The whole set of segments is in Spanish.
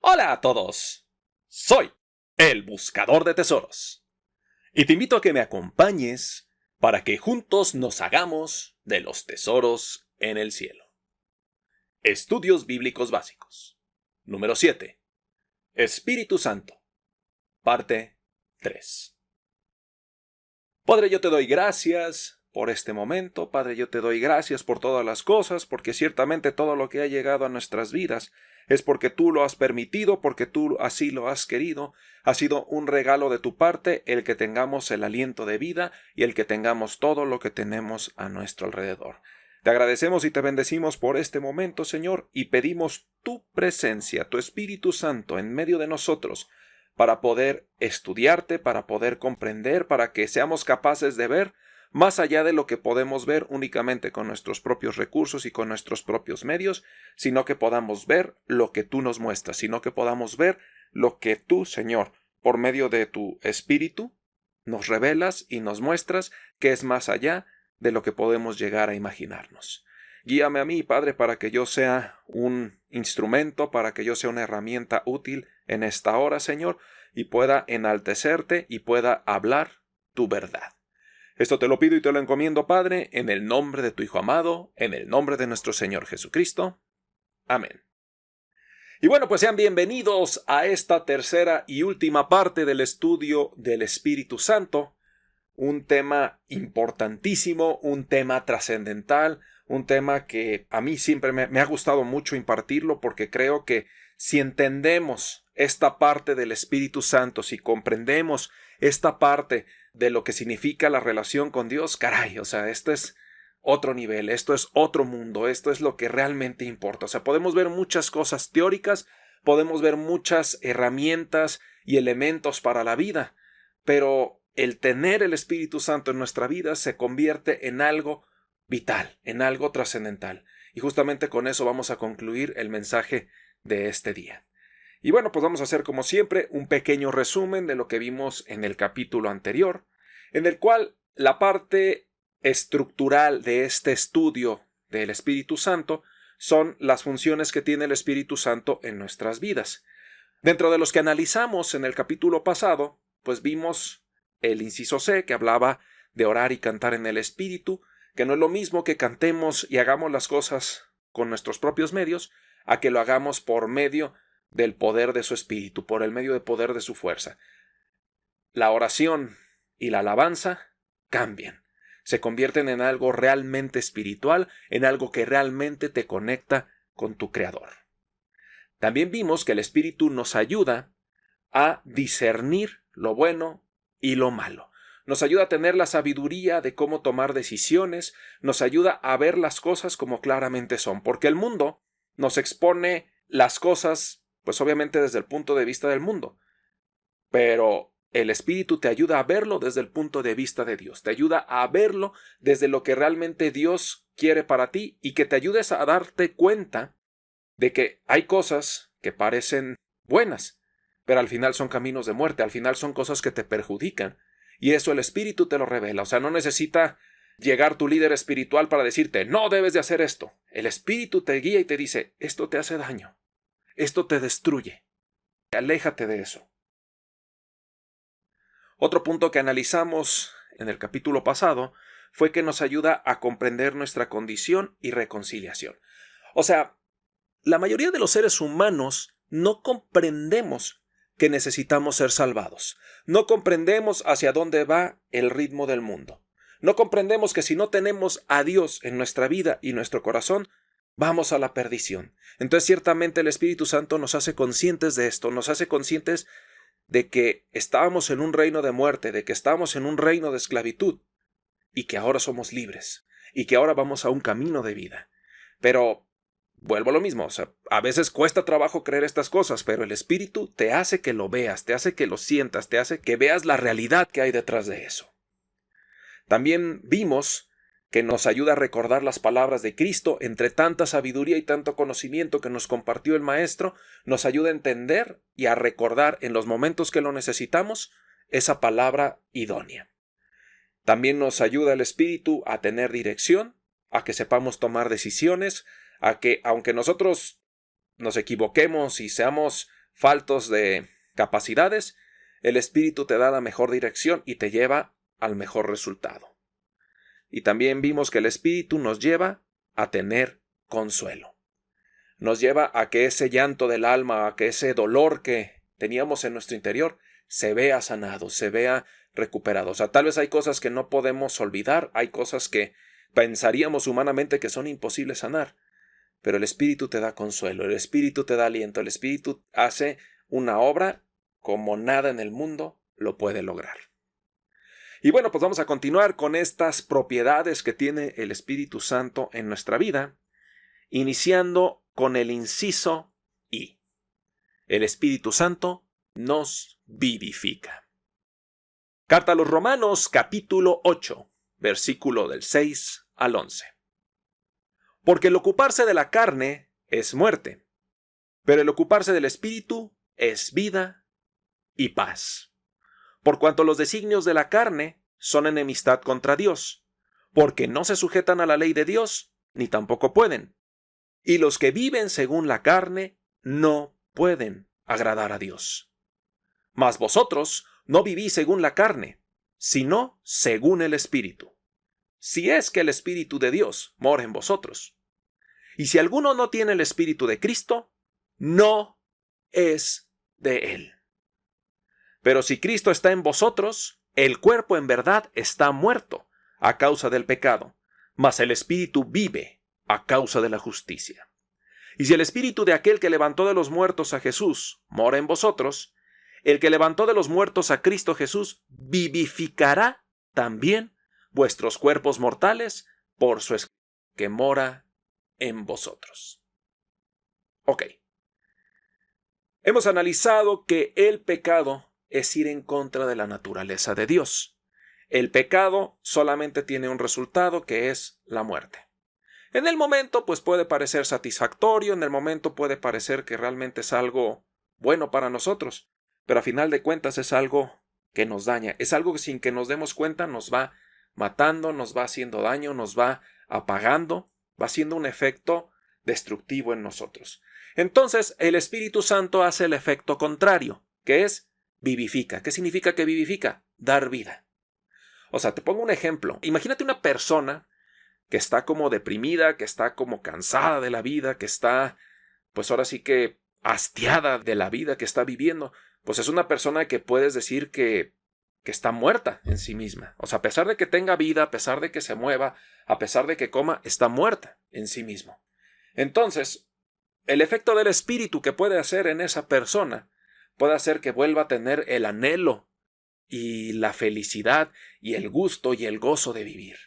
Hola a todos, soy el Buscador de Tesoros y te invito a que me acompañes para que juntos nos hagamos de los tesoros en el cielo. Estudios Bíblicos Básicos. Número 7. Espíritu Santo. Parte 3. Padre, yo te doy gracias por este momento. Padre, yo te doy gracias por todas las cosas, porque ciertamente todo lo que ha llegado a nuestras vidas es porque tú lo has permitido, porque tú así lo has querido. Ha sido un regalo de tu parte el que tengamos el aliento de vida y el que tengamos todo lo que tenemos a nuestro alrededor. Te agradecemos y te bendecimos por este momento, Señor, y pedimos tu presencia, tu Espíritu Santo en medio de nosotros, para poder estudiarte, para poder comprender, para que seamos capaces de ver más allá de lo que podemos ver únicamente con nuestros propios recursos y con nuestros propios medios, sino que podamos ver lo que tú nos muestras, sino que podamos ver lo que tú, Señor, por medio de tu Espíritu, nos revelas y nos muestras que es más allá de lo que podemos llegar a imaginarnos. Guíame a mí, Padre, para que yo sea un instrumento, para que yo sea una herramienta útil en esta hora, Señor, y pueda enaltecerte y pueda hablar tu verdad. Esto te lo pido y te lo encomiendo, Padre, en el nombre de tu Hijo amado, en el nombre de nuestro Señor Jesucristo. Amén. Y bueno, pues sean bienvenidos a esta tercera y última parte del estudio del Espíritu Santo, un tema importantísimo, un tema trascendental, un tema que a mí siempre me ha gustado mucho impartirlo, porque creo que si entendemos esta parte del Espíritu Santo, si comprendemos esta parte de lo que significa la relación con Dios, caray, o sea, esto es otro nivel, esto es otro mundo, esto es lo que realmente importa. O sea, podemos ver muchas cosas teóricas, podemos ver muchas herramientas y elementos para la vida, pero el tener el Espíritu Santo en nuestra vida se convierte en algo vital, en algo trascendental. Y justamente con eso vamos a concluir el mensaje de este día. Y bueno, pues vamos a hacer como siempre un pequeño resumen de lo que vimos en el capítulo anterior, en el cual la parte estructural de este estudio del Espíritu Santo son las funciones que tiene el Espíritu Santo en nuestras vidas. Dentro de los que analizamos en el capítulo pasado, pues vimos el inciso C, que hablaba de orar y cantar en el Espíritu, que no es lo mismo que cantemos y hagamos las cosas con nuestros propios medios, a que lo hagamos por medio del poder de su Espíritu, por el medio del poder de su fuerza. La oración y la alabanza cambian, se convierten en algo realmente espiritual, en algo que realmente te conecta con tu Creador. También vimos que el Espíritu nos ayuda a discernir lo bueno y lo malo. Nos ayuda a tener la sabiduría de cómo tomar decisiones, nos ayuda a ver las cosas como claramente son, porque el mundo nos expone las cosas, pues obviamente desde el punto de vista del mundo, pero el Espíritu te ayuda a verlo desde el punto de vista de Dios, te ayuda a verlo desde lo que realmente Dios quiere para ti y que te ayudes a darte cuenta de que hay cosas que parecen buenas, pero al final son caminos de muerte, al final son cosas que te perjudican, y eso el Espíritu te lo revela. O sea, no necesita llegar tu líder espiritual para decirte, no debes de hacer esto. El Espíritu te guía y te dice, esto te hace daño, esto te destruye, aléjate de eso. Otro punto que analizamos en el capítulo pasado fue que nos ayuda a comprender nuestra condición y reconciliación. O sea, la mayoría de los seres humanos no comprendemos que necesitamos ser salvados. No comprendemos hacia dónde va el ritmo del mundo. No comprendemos que si no tenemos a Dios en nuestra vida y nuestro corazón, vamos a la perdición. Entonces, ciertamente el Espíritu Santo nos hace conscientes de esto, nos hace conscientes de que estábamos en un reino de muerte, de que estábamos en un reino de esclavitud, y que ahora somos libres, y que ahora vamos a un camino de vida. Pero vuelvo a lo mismo, o sea, a veces cuesta trabajo creer estas cosas, pero el Espíritu te hace que lo veas, te hace que lo sientas, te hace que veas la realidad que hay detrás de eso. También vimos que nos ayuda a recordar las palabras de Cristo entre tanta sabiduría y tanto conocimiento que nos compartió el Maestro, nos ayuda a entender y a recordar en los momentos que lo necesitamos esa palabra idónea. También nos ayuda el Espíritu a tener dirección, a que sepamos tomar decisiones, a que aunque nosotros nos equivoquemos y seamos faltos de capacidades, el Espíritu te da la mejor dirección y te lleva al mejor resultado. Y también vimos que el Espíritu nos lleva a tener consuelo. Nos lleva a que ese llanto del alma, a que ese dolor que teníamos en nuestro interior se vea sanado, se vea recuperado. O sea, tal vez hay cosas que no podemos olvidar, hay cosas que pensaríamos humanamente que son imposibles sanar, pero el Espíritu te da consuelo, el Espíritu te da aliento, el Espíritu hace una obra como nada en el mundo lo puede lograr. Y bueno, pues vamos a continuar con estas propiedades que tiene el Espíritu Santo en nuestra vida, iniciando con el inciso I. El Espíritu Santo nos vivifica. Carta a los Romanos, capítulo 8, versículo del 6 al 11. Porque el ocuparse de la carne es muerte, pero el ocuparse del Espíritu es vida y paz. Por cuanto los designios de la carne son enemistad contra Dios, porque no se sujetan a la ley de Dios, ni tampoco pueden. Y los que viven según la carne no pueden agradar a Dios. Mas vosotros no vivís según la carne, sino según el Espíritu, si es que el Espíritu de Dios mora en vosotros. Y si alguno no tiene el Espíritu de Cristo, no es de él. Pero si Cristo está en vosotros, el cuerpo en verdad está muerto a causa del pecado, mas el Espíritu vive a causa de la justicia. Y si el Espíritu de aquel que levantó de los muertos a Jesús mora en vosotros, el que levantó de los muertos a Cristo Jesús vivificará también vuestros cuerpos mortales por su Espíritu que mora en vosotros. Ok. Hemos analizado que el pecado es ir en contra de la naturaleza de Dios. El pecado solamente tiene un resultado, que es la muerte. En el momento, pues puede parecer satisfactorio, en el momento puede parecer que realmente es algo bueno para nosotros, pero a final de cuentas es algo que nos daña, es algo que sin que nos demos cuenta nos va matando, nos va haciendo daño, nos va apagando, va haciendo un efecto destructivo en nosotros. Entonces, el Espíritu Santo hace el efecto contrario, que es vivifica. ¿Qué significa que vivifica? Dar vida. O sea, te pongo un ejemplo. Imagínate una persona que está como deprimida, que está como cansada de la vida, que está, pues ahora sí que hastiada de la vida que está viviendo. Pues es una persona que puedes decir que está muerta en sí misma. O sea, a pesar de que tenga vida, a pesar de que se mueva, a pesar de que coma, está muerta en sí mismo. Entonces, el efecto del Espíritu que puede hacer en esa persona puede hacer que vuelva a tener el anhelo y la felicidad y el gusto y el gozo de vivir.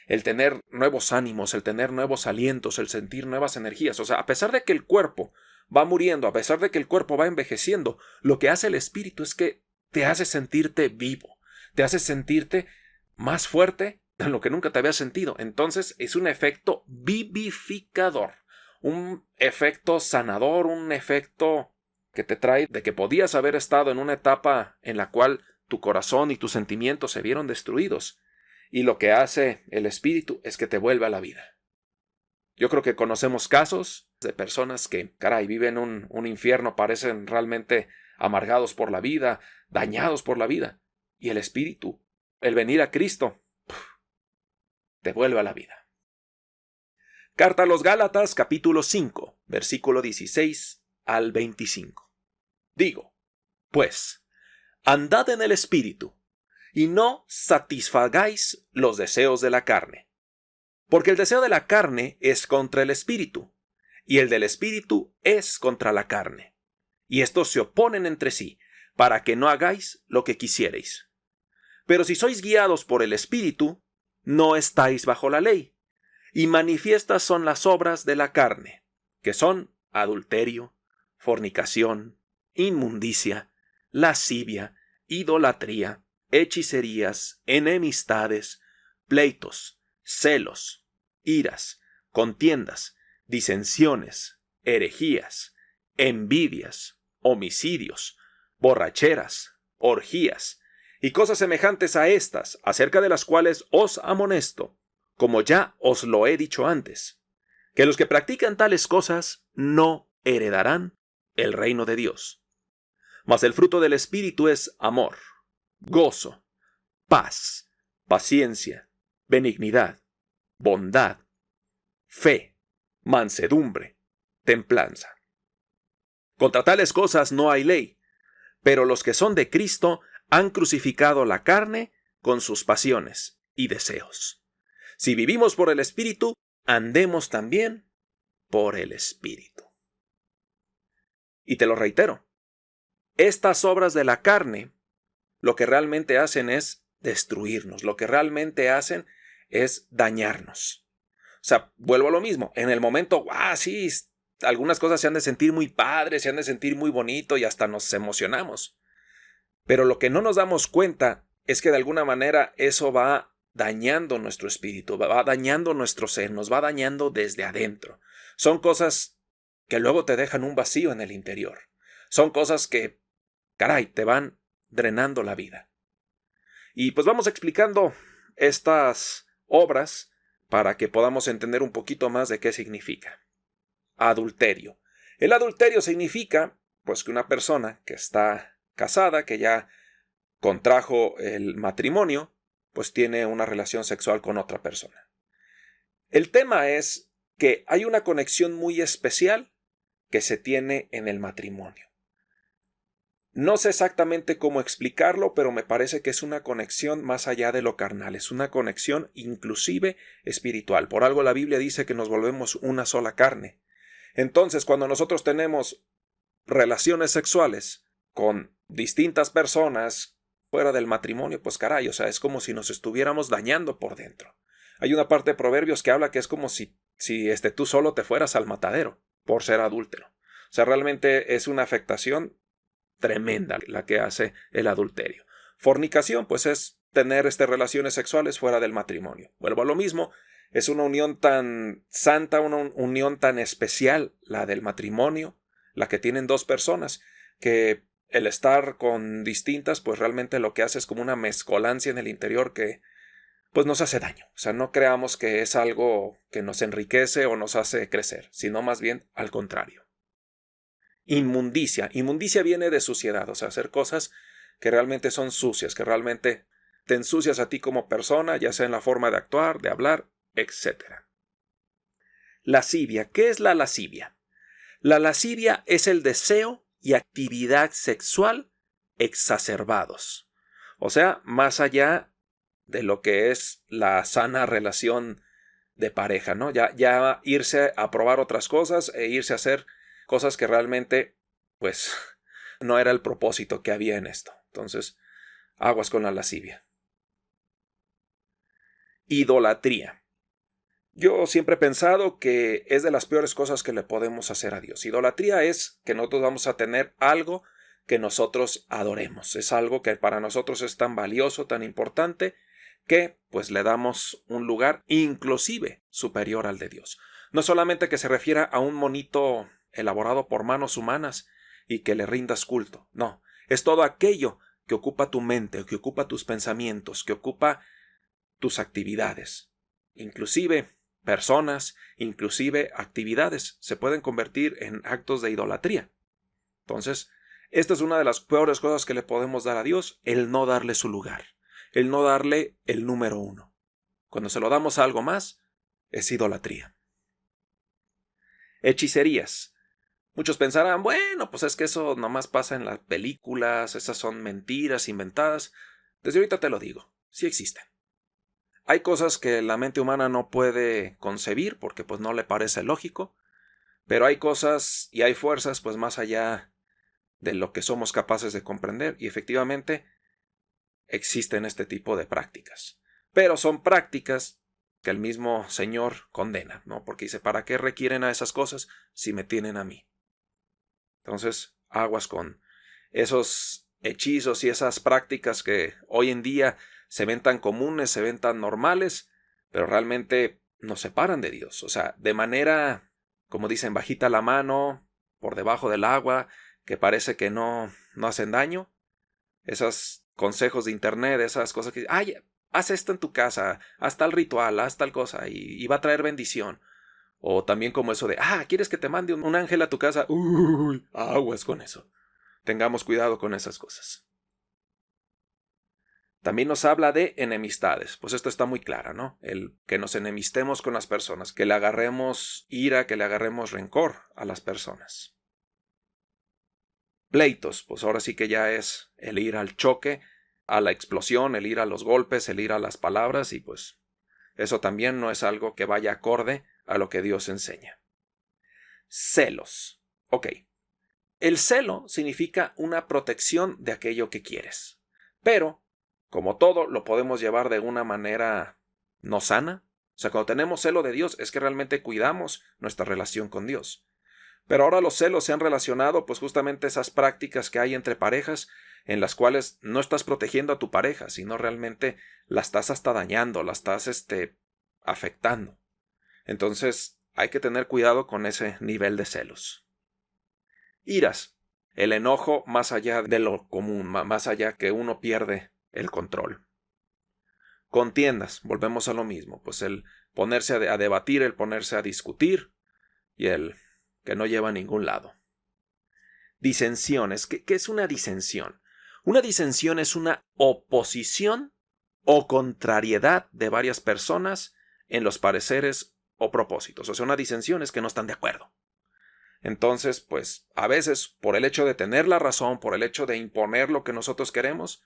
El tener nuevos ánimos, el tener nuevos alientos, el sentir nuevas energías. O sea, a pesar de que el cuerpo va muriendo, a pesar de que el cuerpo va envejeciendo, lo que hace el Espíritu es que te hace sentirte vivo, te hace sentirte más fuerte de lo que nunca te había sentido. Entonces es un efecto vivificador, un efecto sanador, un efecto que te trae de que podías haber estado en una etapa en la cual tu corazón y tus sentimientos se vieron destruidos. Y lo que hace el Espíritu es que te vuelve a la vida. Yo creo que conocemos casos de personas que, caray, viven un infierno, parecen realmente amargados por la vida, dañados por la vida. Y el Espíritu, el venir a Cristo, te vuelve a la vida. Carta a los Gálatas, capítulo 5, versículo 16 al 25. Digo, pues, andad en el Espíritu, y no satisfagáis los deseos de la carne. Porque el deseo de la carne es contra el Espíritu, y el del Espíritu es contra la carne. Y estos se oponen entre sí, para que no hagáis lo que quisierais. Pero si sois guiados por el Espíritu, no estáis bajo la ley. Y manifiestas son las obras de la carne, que son adulterio, fornicación, inmundicia, lascivia, idolatría, hechicerías, enemistades, pleitos, celos, iras, contiendas, disensiones, herejías, envidias, homicidios, borracheras, orgías, y cosas semejantes a estas, acerca de las cuales os amonesto, como ya os lo he dicho antes, que los que practican tales cosas no heredarán el reino de Dios. Mas el fruto del Espíritu es amor, gozo, paz, paciencia, benignidad, bondad, fe, mansedumbre, templanza. Contra tales cosas no hay ley, pero los que son de Cristo han crucificado la carne con sus pasiones y deseos. Si vivimos por el Espíritu, andemos también por el Espíritu. Y te lo reitero, estas obras de la carne lo que realmente hacen es destruirnos, lo que realmente hacen es dañarnos. O sea, vuelvo a lo mismo, en el momento, sí, algunas cosas se han de sentir muy padres, se han de sentir muy bonito y hasta nos emocionamos. Pero lo que no nos damos cuenta es que de alguna manera eso va dañando nuestro espíritu, va dañando nuestro ser, nos va dañando desde adentro. Son cosas que luego te dejan un vacío en el interior. Son cosas que, caray, te van drenando la vida. Y pues vamos explicando estas obras para que podamos entender un poquito más de qué significa. Adulterio. El adulterio significa, pues, que una persona que está casada, que ya contrajo el matrimonio, pues tiene una relación sexual con otra persona. El tema es que hay una conexión muy especial que se tiene en el matrimonio. No sé exactamente cómo explicarlo, pero me parece que es una conexión más allá de lo carnal, es una conexión inclusive espiritual. Por algo la Biblia dice que nos volvemos una sola carne. Entonces, cuando nosotros tenemos relaciones sexuales con distintas personas fuera del matrimonio, pues caray, o sea, es como si nos estuviéramos dañando por dentro. Hay una parte de Proverbios que habla que es como si tú solo te fueras al matadero por ser adúltero. O sea, realmente es una afectación tremenda la que hace el adulterio. Fornicación, pues es tener relaciones sexuales fuera del matrimonio. Vuelvo a lo mismo, es una unión tan santa, una unión tan especial, la del matrimonio, la que tienen dos personas, que el estar con distintas, pues realmente lo que hace es como una mezcolancia en el interior que pues nos hace daño. O sea, no creamos que es algo que nos enriquece o nos hace crecer, sino más bien al contrario. Inmundicia. Inmundicia viene de suciedad, o sea, hacer cosas que realmente son sucias, que realmente te ensucias a ti como persona, ya sea en la forma de actuar, de hablar, etc. Lascivia. ¿Qué es la lascivia? La lascivia es el deseo y actividad sexual exacerbados. O sea, más allá de lo que es la sana relación de pareja, ¿no? Ya irse a probar otras cosas e irse a hacer cosas que realmente, pues, no era el propósito que había en esto. Entonces, aguas con la lascivia. Idolatría. Yo siempre he pensado que es de las peores cosas que le podemos hacer a Dios. Idolatría es que nosotros vamos a tener algo que nosotros adoremos. Es algo que para nosotros es tan valioso, tan importante, que pues le damos un lugar inclusive superior al de Dios. No solamente que se refiera a un monito elaborado por manos humanas y que le rindas culto. No, es todo aquello que ocupa tu mente, que ocupa tus pensamientos, que ocupa tus actividades. Inclusive personas, inclusive actividades se pueden convertir en actos de idolatría. Entonces, esta es una de las peores cosas que le podemos dar a Dios, el no darle su lugar, el no darle el número uno. Cuando se lo damos a algo más, es idolatría. Hechicerías. Muchos pensarán, bueno, pues es que eso nomás pasa en las películas, esas son mentiras inventadas. Desde ahorita te lo digo, sí existen. Hay cosas que la mente humana no puede concebir porque pues no le parece lógico, pero hay cosas y hay fuerzas pues más allá de lo que somos capaces de comprender y efectivamente existen este tipo de prácticas. Pero son prácticas que el mismo Señor condena, ¿no? Porque dice, ¿para qué requieren a esas cosas si me tienen a mí? Entonces, aguas con esos hechizos y esas prácticas que hoy en día se ven tan comunes, se ven tan normales, pero realmente nos separan de Dios. O sea, de manera, como dicen, bajita la mano, por debajo del agua, que parece que no hacen daño. Esos consejos de internet, esas cosas que, haz esto en tu casa, haz tal ritual, haz tal cosa y va a traer bendición. O también como eso de, ¿quieres que te mande un ángel a tu casa? Uy, aguas con eso. tengamos cuidado con esas cosas. También nos habla de enemistades. Pues esto está muy claro, ¿no? El que nos enemistemos con las personas, que le agarremos ira, que le agarremos rencor a las personas. Pleitos, pues ahora sí que ya es el ir al choque, a la explosión, el ir a los golpes, el ir a las palabras, y pues eso también no es algo que vaya acorde a lo que Dios enseña. Celos. Ok. El celo significa una protección de aquello que quieres. Pero como todo, lo podemos llevar de una manera no sana. O sea, cuando tenemos celo de Dios es que realmente cuidamos nuestra relación con Dios. Pero ahora los celos se han relacionado pues justamente esas prácticas que hay entre parejas en las cuales no estás protegiendo a tu pareja, sino realmente la estás hasta dañando, la estás afectando. Entonces hay que tener cuidado con ese nivel de celos. Iras. El enojo más allá de lo común, más allá que uno pierde el control. Contiendas, volvemos a lo mismo, pues el ponerse a debatir, el ponerse a discutir y el que no lleva a ningún lado. Disensiones. ¿Qué es una disensión? Una disensión es una oposición o contrariedad de varias personas en los pareceres o propósitos. O sea, una disensión es que no están de acuerdo. Entonces, pues, a veces, por el hecho de tener la razón, por el hecho de imponer lo que nosotros queremos,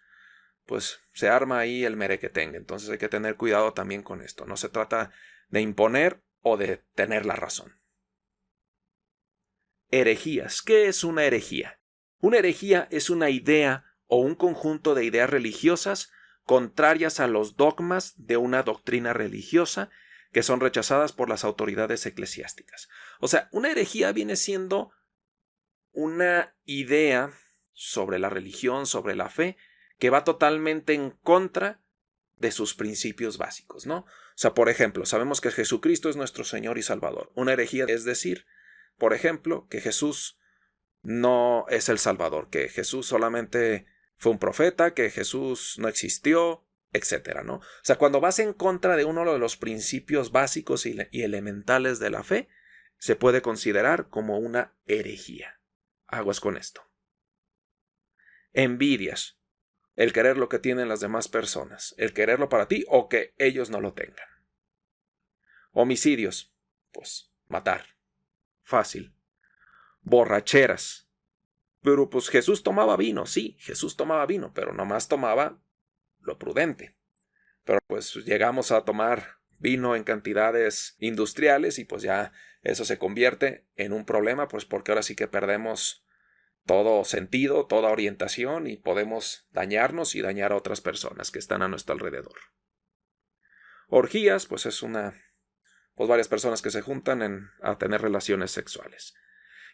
pues se arma ahí el merequetengue. Entonces hay que tener cuidado también con esto. No se trata de imponer o de tener la razón. Herejías. ¿Qué es una herejía? Una herejía es una idea o un conjunto de ideas religiosas contrarias a los dogmas de una doctrina religiosa que son rechazadas por las autoridades eclesiásticas. O sea, una herejía viene siendo una idea sobre la religión, sobre la fe, que va totalmente en contra de sus principios básicos, ¿no? O sea, por ejemplo, sabemos que Jesucristo es nuestro Señor y Salvador. Una herejía es decir, por ejemplo, que Jesús no es el Salvador, que Jesús solamente fue un profeta, que Jesús no existió, etcétera, ¿no? O sea, cuando vas en contra de uno de los principios básicos y elementales de la fe, se puede considerar como una herejía. Aguas con esto. Envidias. El querer lo que tienen las demás personas, el quererlo para ti o que ellos no lo tengan. Homicidios, pues matar. Fácil. Borracheras. Pero pues Jesús tomaba vino, sí, Jesús tomaba vino, pero nomás tomaba lo prudente. Pero pues llegamos a tomar vino en cantidades industriales y pues ya eso se convierte en un problema, pues porque ahora sí que perdemos todo sentido, toda orientación y podemos dañarnos y dañar a otras personas que están a nuestro alrededor. Orgías, pues es varias personas que se juntan a tener relaciones sexuales.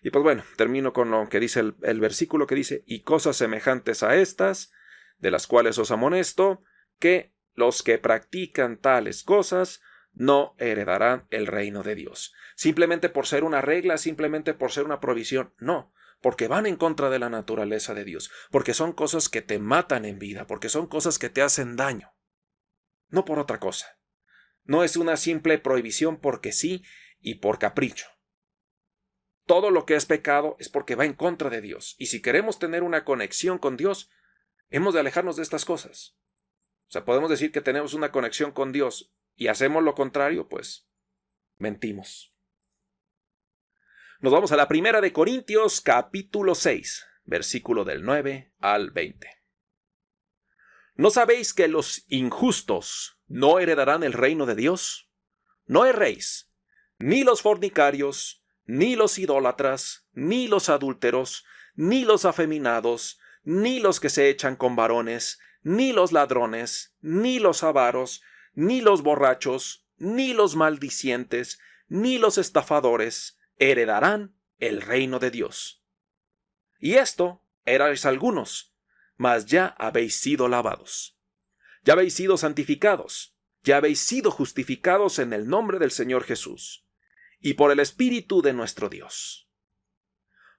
Y pues bueno, termino con lo que dice el versículo que dice, y cosas semejantes a estas, de las cuales os amonesto, que los que practican tales cosas no heredarán el reino de Dios. Simplemente por ser una regla, simplemente por ser una provisión, no. Porque van en contra de la naturaleza de Dios, porque son cosas que te matan en vida, porque son cosas que te hacen daño. No por otra cosa. No es una simple prohibición porque sí y por capricho. Todo lo que es pecado es porque va en contra de Dios. Y si queremos tener una conexión con Dios, hemos de alejarnos de estas cosas. O sea, podemos decir que tenemos una conexión con Dios y hacemos lo contrario, pues mentimos. Nos vamos a la primera de Corintios, capítulo 6, versículo del 9 al 20. ¿No sabéis que los injustos no heredarán el reino de Dios? No erréis, ni los fornicarios, ni los idólatras, ni los adúlteros, ni los afeminados, ni los que se echan con varones, ni los ladrones, ni los avaros, ni los borrachos, ni los maldicientes, ni los estafadores heredarán el reino de Dios. Y esto erais algunos, mas ya habéis sido lavados. Ya habéis sido santificados, ya habéis sido justificados en el nombre del Señor Jesús, y por el Espíritu de nuestro Dios.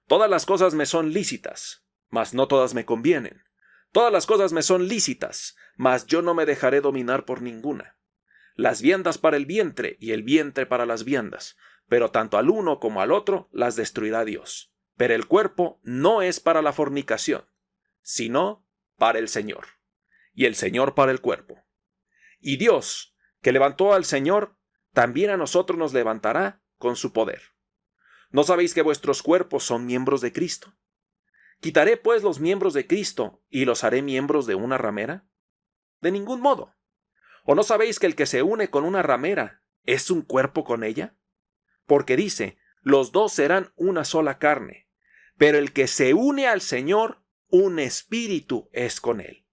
Todas las cosas me son lícitas, mas no todas me convienen. Todas las cosas me son lícitas, mas yo no me dejaré dominar por ninguna. Las viandas para el vientre y el vientre para las viandas, pero tanto al uno como al otro las destruirá Dios. pero el cuerpo no es para la fornicación, sino para el Señor, y el Señor para el cuerpo. Y Dios, que levantó al Señor, también a nosotros nos levantará con su poder. ¿No sabéis que vuestros cuerpos son miembros de Cristo? ¿Quitaré pues los miembros de Cristo y los haré miembros de una ramera? De ningún modo. ¿O no sabéis que el que se une con una ramera es un cuerpo con ella? Porque dice, los dos serán una sola carne, pero el que se une al Señor, un espíritu es con él.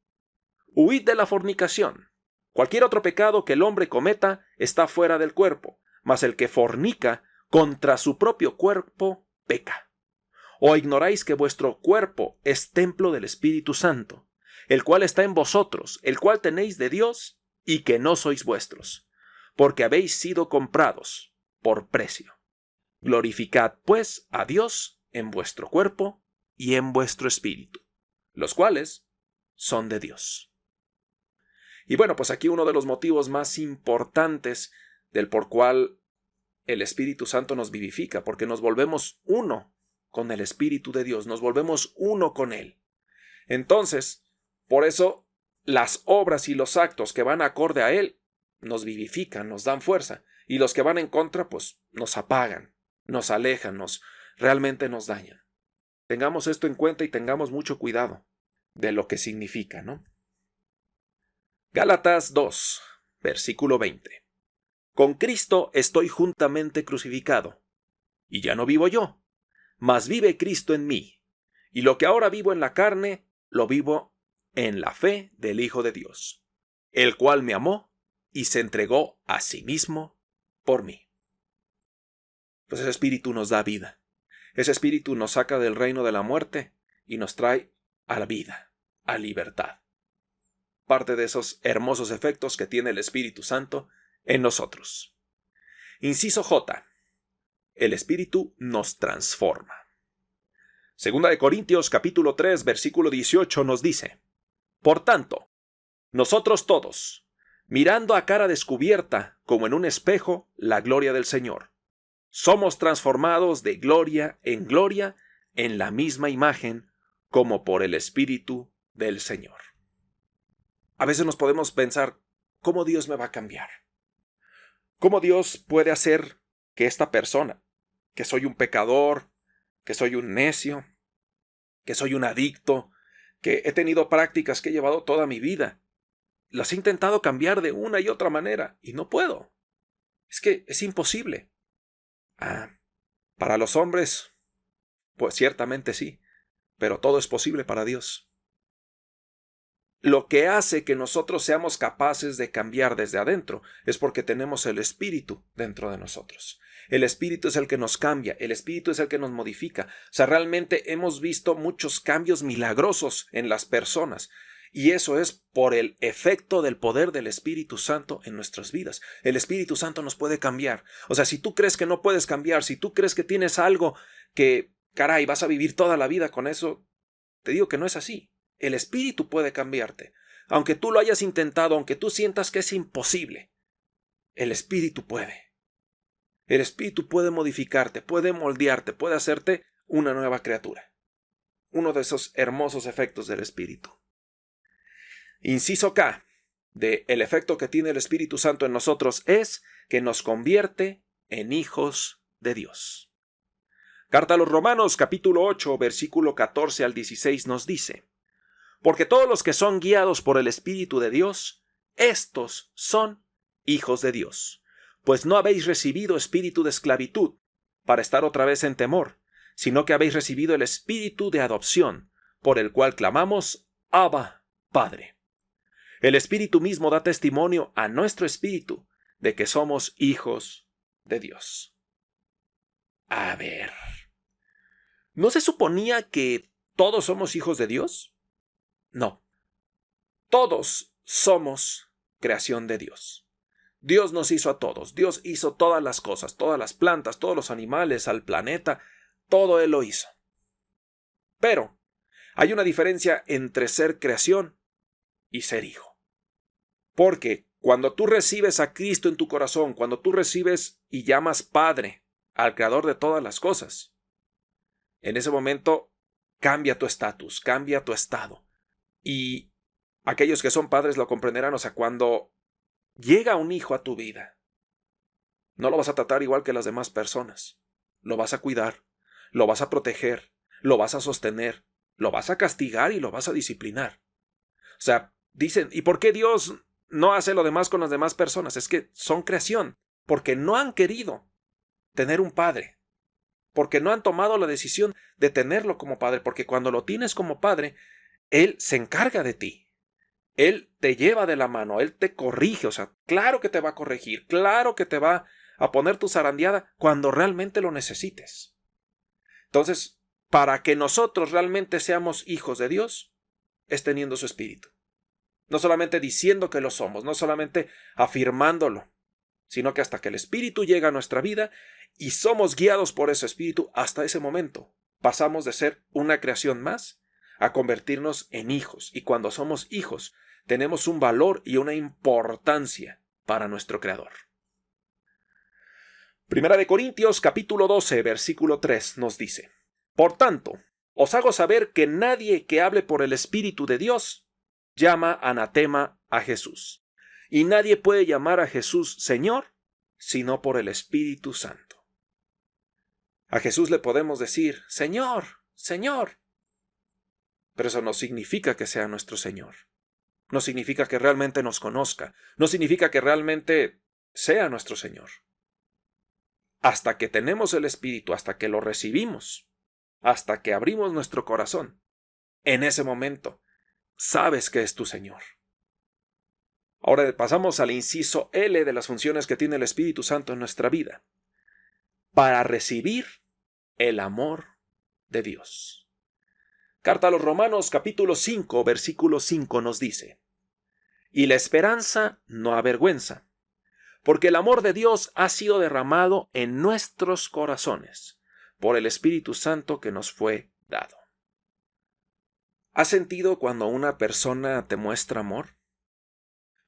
Huid de la fornicación. Cualquier otro pecado que el hombre cometa está fuera del cuerpo, mas el que fornica contra su propio cuerpo peca. ¿O ignoráis que vuestro cuerpo es templo del Espíritu Santo, el cual está en vosotros, el cual tenéis de Dios, y que no sois vuestros, porque habéis sido comprados por precio? Glorificad, pues, a Dios en vuestro cuerpo y en vuestro espíritu, los cuales son de Dios. Y bueno, pues aquí uno de los motivos más importantes del por cual el Espíritu Santo nos vivifica, porque nos volvemos uno con el Espíritu de Dios, nos volvemos uno con Él. Entonces, por eso, las obras y los actos que van acorde a Él nos vivifican, nos dan fuerza, y los que van en contra, pues nos apagan, nos alejan, realmente nos dañan. Tengamos esto en cuenta y tengamos mucho cuidado de lo que significa, ¿no? Gálatas 2, versículo 20. Con Cristo estoy juntamente crucificado, y ya no vivo yo, mas vive Cristo en mí, y lo que ahora vivo en la carne, lo vivo en la fe del Hijo de Dios, el cual me amó y se entregó a sí mismo por mí. Pues ese Espíritu nos da vida. Ese Espíritu nos saca del reino de la muerte y nos trae a la vida, a libertad. Parte de esos hermosos efectos que tiene el Espíritu Santo en nosotros. Inciso J. El Espíritu nos transforma. Segunda de Corintios capítulo 3 versículo 18 nos dice: Por tanto, nosotros todos, mirando a cara descubierta como en un espejo la gloria del Señor, somos transformados de gloria en la misma imagen como por el Espíritu del Señor. A veces nos podemos pensar, ¿cómo Dios me va a cambiar? ¿Cómo Dios puede hacer que esta persona, que soy un pecador, que soy un necio, que soy un adicto, que he tenido prácticas que he llevado toda mi vida, las he intentado cambiar de una y otra manera y no puedo? Es que es imposible. Para los hombres, pues ciertamente sí, pero todo es posible para Dios. Lo que hace que nosotros seamos capaces de cambiar desde adentro es porque tenemos el Espíritu dentro de nosotros. El Espíritu es el que nos cambia, el Espíritu es el que nos modifica. O sea, realmente hemos visto muchos cambios milagrosos en las personas. Y eso es por el efecto del poder del Espíritu Santo en nuestras vidas. El Espíritu Santo nos puede cambiar. O sea, si tú crees que no puedes cambiar, si tú crees que tienes algo que, caray, vas a vivir toda la vida con eso, te digo que no es así. El Espíritu puede cambiarte. Aunque tú lo hayas intentado, aunque tú sientas que es imposible, el Espíritu puede. El Espíritu puede modificarte, puede moldearte, puede hacerte una nueva criatura. Uno de esos hermosos efectos del Espíritu. Inciso K, el efecto que tiene el Espíritu Santo en nosotros es que nos convierte en hijos de Dios. Carta a los Romanos, capítulo 8, versículo 14 al 16 nos dice: Porque todos los que son guiados por el Espíritu de Dios, estos son hijos de Dios. Pues no habéis recibido espíritu de esclavitud para estar otra vez en temor, sino que habéis recibido el espíritu de adopción, por el cual clamamos: Abba, Padre. El Espíritu mismo da testimonio a nuestro espíritu de que somos hijos de Dios. A ver, ¿no se suponía que todos somos hijos de Dios? No. Todos somos creación de Dios. Dios nos hizo a todos. Dios hizo todas las cosas, todas las plantas, todos los animales, al planeta, todo Él lo hizo. Pero hay una diferencia entre ser creación y ser hijo. Porque cuando tú recibes a Cristo en tu corazón, cuando tú recibes y llamas Padre al Creador de todas las cosas, En ese momento cambia tu estatus, cambia tu estado. Y aquellos que son padres lo comprenderán, o sea, cuando llega un hijo a tu vida, no lo vas a tratar igual que las demás personas. Lo vas a cuidar, lo vas a proteger, lo vas a sostener, lo vas a castigar y lo vas a disciplinar. O sea, dicen, ¿y por qué Dios no hace lo demás con las demás personas? Es que son creación, porque no han querido tener un padre, porque no han tomado la decisión de tenerlo como padre, porque cuando lo tienes como padre, Él se encarga de ti. Él te lleva de la mano, Él te corrige, o sea, claro que te va a corregir, claro que te va a poner tu zarandeada cuando realmente lo necesites. Entonces, para que nosotros realmente seamos hijos de Dios, es teniendo su espíritu. No solamente diciendo que lo somos, no solamente afirmándolo, sino que hasta que el espíritu llega a nuestra vida y somos guiados por ese espíritu, hasta ese momento pasamos de ser una creación más a convertirnos en hijos. Y cuando somos hijos, tenemos un valor y una importancia para nuestro Creador. Primera de Corintios, capítulo 12, versículo 3 nos dice: Por tanto, os hago saber que nadie que hable por el Espíritu de Dios llama anatema a Jesús. Y nadie puede llamar a Jesús Señor, sino por el Espíritu Santo. A Jesús le podemos decir, Señor, Señor. Pero eso no significa que sea nuestro Señor. No significa que realmente nos conozca. No significa que realmente sea nuestro Señor. Hasta que tenemos el Espíritu, hasta que lo recibimos, hasta que abrimos nuestro corazón, en ese momento sabes que es tu Señor. Ahora pasamos al inciso L de las funciones que tiene el Espíritu Santo en nuestra vida. Para recibir el amor de Dios. Carta a los Romanos capítulo 5, versículo 5 nos dice: Y la esperanza no avergüenza, porque el amor de Dios ha sido derramado en nuestros corazones por el Espíritu Santo que nos fue dado. ¿Has sentido cuando una persona te muestra amor?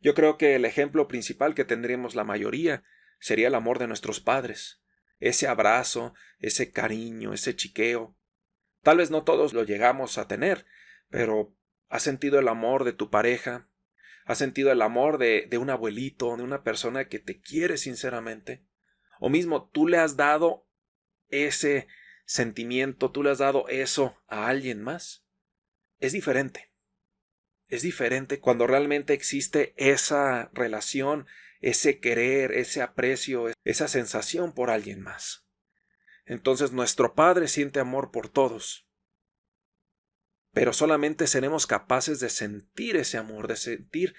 Yo creo que el ejemplo principal que tendríamos la mayoría sería el amor de nuestros padres. Ese abrazo, ese cariño, ese chiqueo. Tal vez no todos lo llegamos a tener, pero ¿has sentido el amor de tu pareja? ¿Has sentido el amor de un abuelito, de una persona que te quiere sinceramente? O mismo tú le has dado ese sentimiento, tú le has dado eso a alguien más. Es diferente. Es diferente cuando realmente existe esa relación, ese querer, ese aprecio, esa sensación por alguien más. Entonces nuestro Padre siente amor por todos. Pero solamente seremos capaces de sentir ese amor, de sentir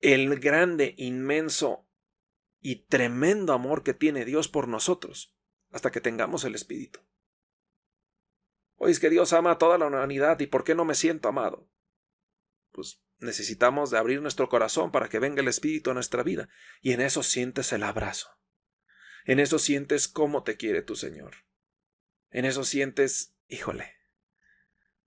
el grande, inmenso y tremendo amor que tiene Dios por nosotros, hasta que tengamos el Espíritu. Oye, es que Dios ama a toda la humanidad, ¿y por qué no me siento amado? Pues necesitamos de abrir nuestro corazón para que venga el Espíritu a nuestra vida, y en eso sientes el abrazo. En eso sientes cómo te quiere tu Señor. En eso sientes, híjole,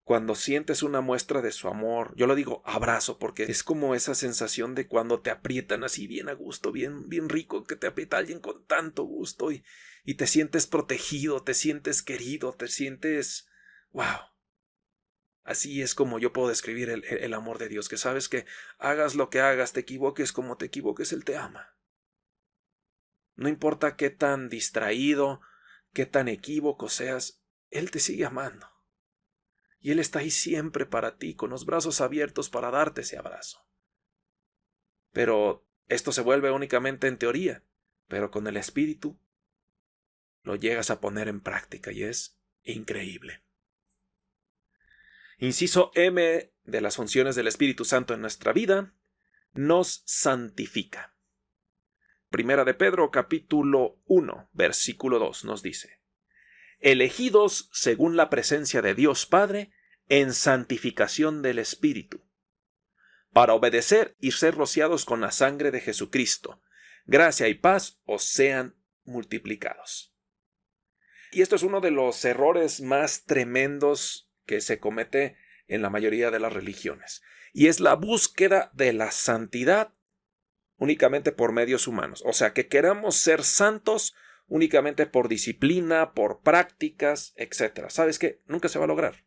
cuando sientes una muestra de su amor, yo lo digo abrazo, porque es como esa sensación de cuando te aprietan así bien a gusto, bien rico, que te aprieta alguien con tanto gusto y te sientes protegido, te sientes querido, te sientes, wow. Así es como yo puedo describir el amor de Dios, que sabes que hagas lo que hagas, te equivoques como te equivoques, Él te ama. No importa qué tan distraído, qué tan equívoco seas, Él te sigue amando. Y Él está ahí siempre para ti, con los brazos abiertos para darte ese abrazo. Pero esto se vuelve únicamente en teoría, pero con el Espíritu lo llegas a poner en práctica y es increíble. Inciso M de las funciones del Espíritu Santo en nuestra vida, nos santifica. Primera de Pedro, capítulo 1, versículo 2 nos dice: elegidos según la presencia de Dios Padre en santificación del Espíritu, para obedecer y ser rociados con la sangre de Jesucristo. Gracia y paz os sean multiplicados. Y esto es uno de los errores más tremendos que se comete en la mayoría de las religiones, y es la búsqueda de la santidad únicamente por medios humanos. O sea, que queramos ser santos únicamente por disciplina, por prácticas, etc. ¿Sabes qué? Nunca se va a lograr.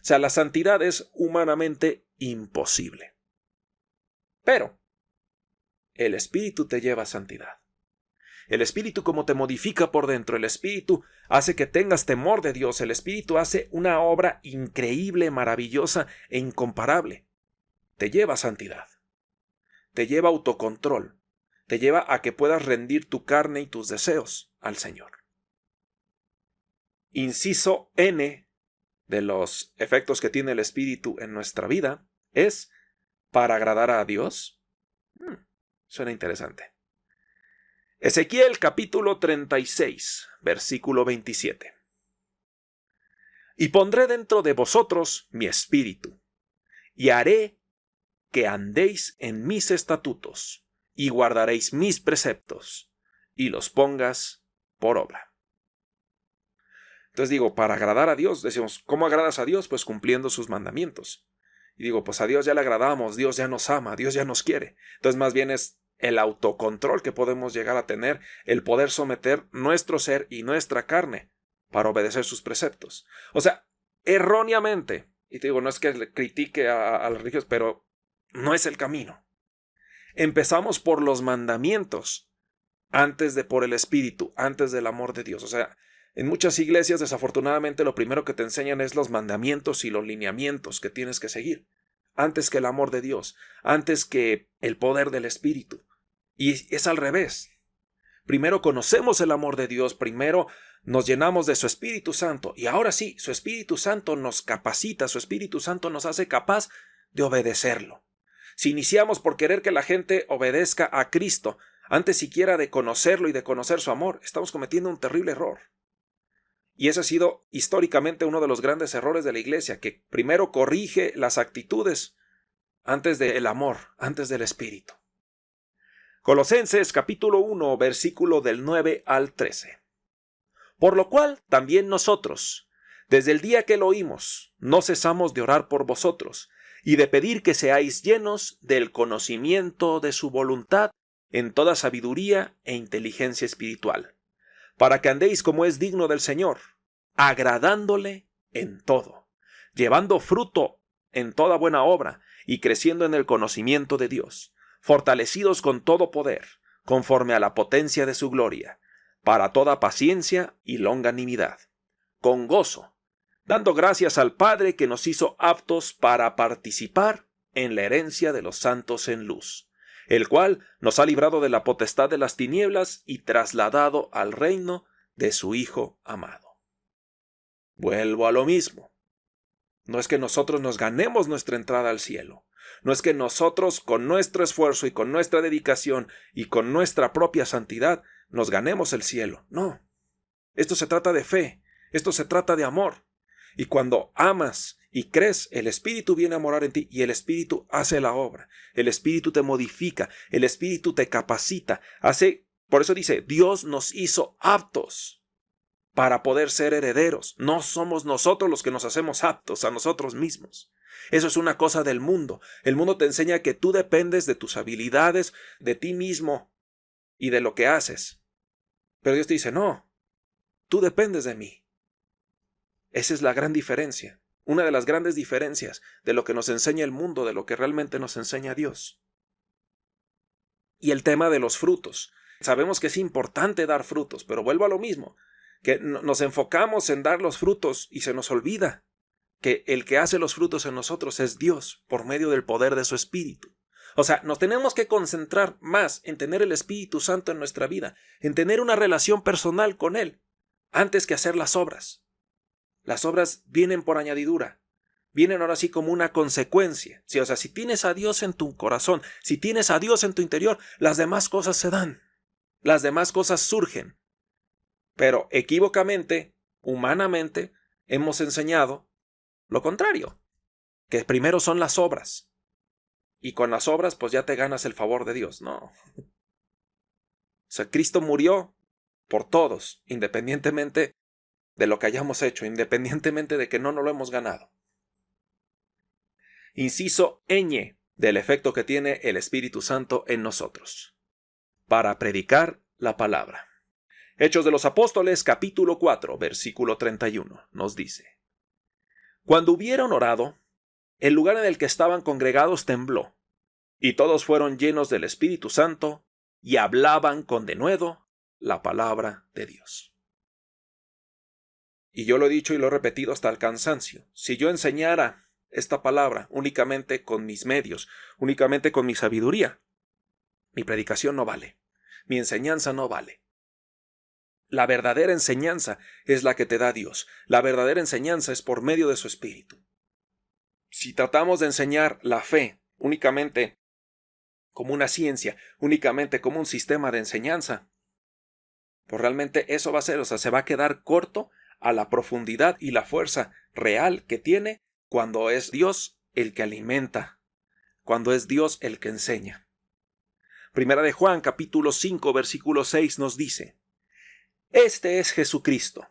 O sea, la santidad es humanamente imposible. Pero el Espíritu te lleva a santidad. El Espíritu, como te modifica por dentro, el Espíritu hace que tengas temor de Dios, el Espíritu hace una obra increíble, maravillosa e incomparable. Te lleva a santidad, te lleva a autocontrol, te lleva a que puedas rendir tu carne y tus deseos al Señor. Inciso N de los efectos que tiene el Espíritu en nuestra vida es para agradar a Dios. Suena interesante. Ezequiel capítulo 36, versículo 27. Y pondré dentro de vosotros mi espíritu, y haré que andéis en mis estatutos, y guardaréis mis preceptos, y los pongas por obra. Entonces digo, para agradar a Dios, decimos, ¿cómo agradas a Dios? Pues cumpliendo sus mandamientos. Y digo, pues a Dios ya le agradamos, Dios ya nos ama, Dios ya nos quiere. Entonces más bien es el autocontrol que podemos llegar a tener, el poder someter nuestro ser y nuestra carne para obedecer sus preceptos. O sea, erróneamente, y te digo, no es que le critique a los religiosos, pero no es el camino. Empezamos por los mandamientos antes de por el Espíritu, antes del amor de Dios. O sea, en muchas iglesias, desafortunadamente, lo primero que te enseñan es los mandamientos y los lineamientos que tienes que seguir, antes que el amor de Dios, antes que el poder del Espíritu. Y es al revés. Primero conocemos el amor de Dios, primero nos llenamos de su Espíritu Santo, y ahora sí, su Espíritu Santo nos capacita, su Espíritu Santo nos hace capaz de obedecerlo. Si iniciamos por querer que la gente obedezca a Cristo, antes siquiera de conocerlo y de conocer su amor, estamos cometiendo un terrible error. Y ese ha sido históricamente uno de los grandes errores de la Iglesia, que primero corrige las actitudes antes del amor, antes del Espíritu. Colosenses capítulo 1, versículo del 9 al 13. Por lo cual también nosotros, desde el día que lo oímos, no cesamos de orar por vosotros y de pedir que seáis llenos del conocimiento de su voluntad en toda sabiduría e inteligencia espiritual, para que andéis como es digno del Señor, agradándole en todo, llevando fruto en toda buena obra y creciendo en el conocimiento de Dios, fortalecidos con todo poder, conforme a la potencia de su gloria, para toda paciencia y longanimidad, con gozo, dando gracias al Padre que nos hizo aptos para participar en la herencia de los santos en luz, el cual nos ha librado de la potestad de las tinieblas y trasladado al reino de su Hijo amado. Vuelvo a lo mismo. No es que nosotros nos ganemos nuestra entrada al cielo. No es que nosotros con nuestro esfuerzo y con nuestra dedicación y con nuestra propia santidad nos ganemos el cielo. No. Esto se trata de fe. Esto se trata de amor. Y cuando amas y crees, el Espíritu viene a morar en ti y el Espíritu hace la obra. El Espíritu te modifica, el Espíritu te capacita. Por eso dice, Dios nos hizo aptos para poder ser herederos. No somos nosotros los que nos hacemos aptos a nosotros mismos. Eso es una cosa del mundo. El mundo te enseña que tú dependes de tus habilidades, de ti mismo y de lo que haces. Pero Dios te dice, no, tú dependes de mí. Esa es la gran diferencia. Una de las grandes diferencias de lo que nos enseña el mundo, de lo que realmente nos enseña Dios. Y el tema de los frutos. Sabemos que es importante dar frutos, pero vuelvo a lo mismo, que nos enfocamos en dar los frutos y se nos olvida que el que hace los frutos en nosotros es Dios por medio del poder de su Espíritu. O sea, nos tenemos que concentrar más en tener el Espíritu Santo en nuestra vida, en tener una relación personal con Él, antes que hacer las obras. Las obras vienen por añadidura, vienen ahora sí como una consecuencia. Sí, o sea, si tienes a Dios en tu corazón, si tienes a Dios en tu interior, las demás cosas se dan, las demás cosas surgen. Pero equívocamente, humanamente, hemos enseñado lo contrario, que primero son las obras. Y con las obras pues ya te ganas el favor de Dios. No. O sea, Cristo murió por todos, independientemente de lo que hayamos hecho, independientemente de que no nos lo hemos ganado. Inciso ñ del efecto que tiene el Espíritu Santo en nosotros. Para predicar la palabra. Hechos de los Apóstoles, capítulo 4, versículo 31, nos dice: Cuando hubieron orado, el lugar en el que estaban congregados tembló, y todos fueron llenos del Espíritu Santo, y hablaban con denuedo la palabra de Dios. Y yo lo he dicho y lo he repetido hasta el cansancio. Si yo enseñara esta palabra únicamente con mis medios, únicamente con mi sabiduría, mi predicación no vale, mi enseñanza no vale. La verdadera enseñanza es la que te da Dios. La verdadera enseñanza es por medio de su Espíritu. Si tratamos de enseñar la fe únicamente como una ciencia, únicamente como un sistema de enseñanza, pues realmente eso va a ser, se va a quedar corto a la profundidad y la fuerza real que tiene cuando es Dios el que alimenta, cuando es Dios el que enseña. Primera de Juan, capítulo 5, versículo 6 nos dice: Este es Jesucristo,